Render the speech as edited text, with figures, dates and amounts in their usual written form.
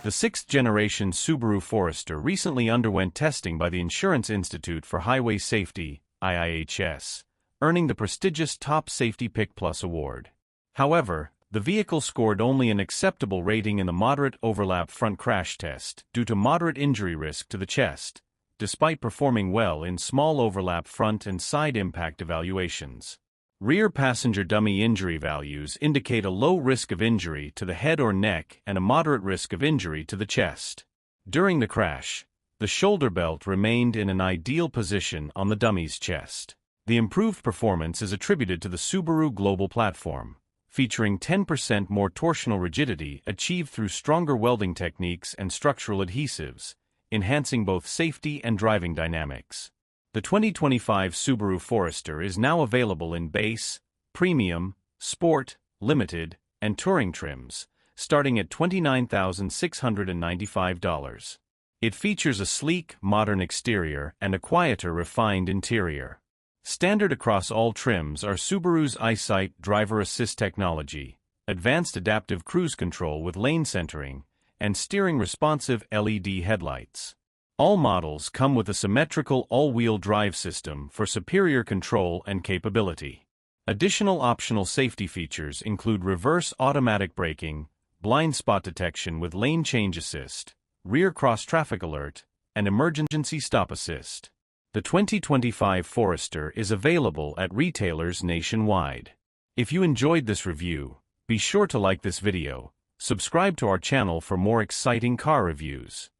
The sixth-generation Subaru Forester recently underwent testing by the Insurance Institute for Highway Safety, IIHS, earning the prestigious Top Safety Pick Plus award. However, the vehicle scored only an acceptable rating in the moderate overlap front crash test due to moderate injury risk to the chest, despite performing well in small overlap front and side impact evaluations. Rear passenger dummy injury values indicate a low risk of injury to the head or neck and a moderate risk of injury to the chest. During the crash, the shoulder belt remained in an ideal position on the dummy's chest. The improved performance is attributed to the Subaru Global Platform, featuring 10% more torsional rigidity achieved through stronger welding techniques and structural adhesives, enhancing both safety and driving dynamics. The 2025 Subaru Forester is now available in base, premium, sport, limited, and touring trims, starting at $29,695. It features a sleek, modern exterior and a quieter, refined interior. Standard across all trims are Subaru's EyeSight driver assist technology, advanced adaptive cruise control with lane centering, and steering responsive LED headlights. All models come with a symmetrical all-wheel drive system for superior control and capability. Additional optional safety features include reverse automatic braking, blind spot detection with lane change assist, rear cross-traffic alert, and emergency stop assist. The 2025 Forester is available at retailers nationwide. If you enjoyed this review, be sure to like this video, subscribe to our channel for more exciting car reviews.